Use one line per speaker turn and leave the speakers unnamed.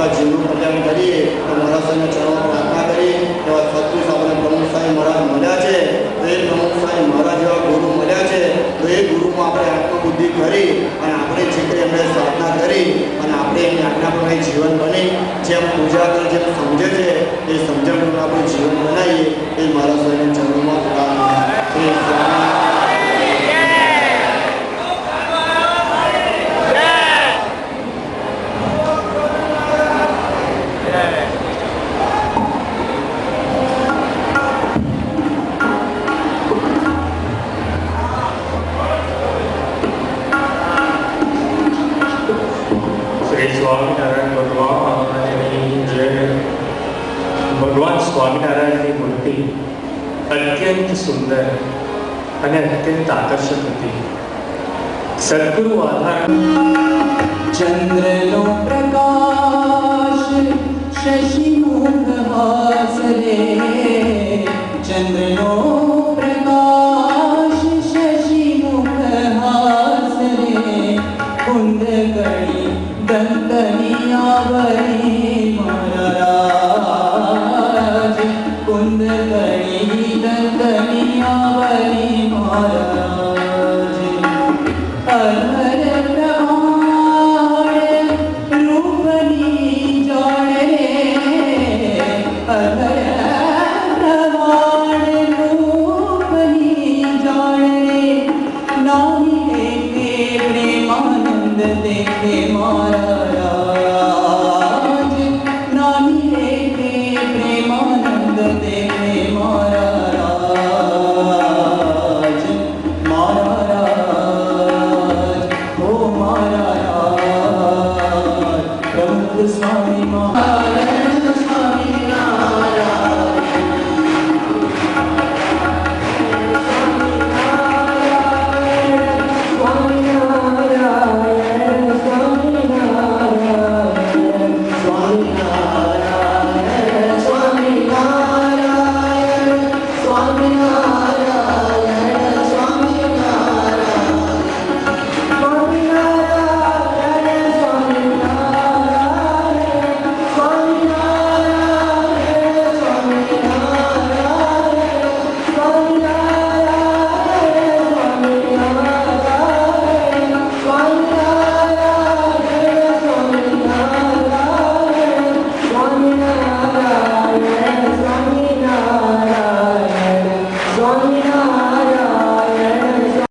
આપણા જીવનું કલ્યાણ કરીએ તો મહારાજના ચરણોમાં પ્રાર્થના કરી એવા સત્પુરુષ આપણે પ્રમુખ સાહેબ મહારાજ મળ્યા છે તો એ પ્રમુખ સાહેબ મહારાજ એવા ગુરુ મળ્યા છે તો એ ગુરુમાં આપણે આત્મબુદ્ધિ કરી અને આપણે જે કંઈ એમણે સાધના કરી અને આપણે એમની આજ્ઞા પ્રમાણે જીવન બની જેમ પૂજા કરે જેમ સમજે છે એ સમજણ પ્રમાણે આપણે જીવન બનાવીએ એ મહારાજ સાહેબના ચરણોમાં પ્રાર્થના.
ભગવાન સ્વામિનારાયણની મૂર્તિ અત્યંત સુંદર અને અત્યંત આકર્ષક હતી. સદગુરુ આધાર
ચંદ્રનો પ્રકાશ શશિમુખ હાસરે, ચંદ્રનો પ્રકાશ શશિમુખ હાસરે, કુંદ કળી દંતની આવરી મહારાજ, કુંદ કળી દંતની આવરી મહારાજ, અધર પ્રમાણ રૂપની જાણે, અધર પ્રમાણ રૂપની જાણે, નાની દેખે પ્રેમાનંદ દેખે મારા રાજ, નાની દેખે પ્રેમાનંદ દેખે મારા રાજ, મારા રાજ, ઓ મારા રાજ, પ્રમુખ સ્વામી મહારાજ.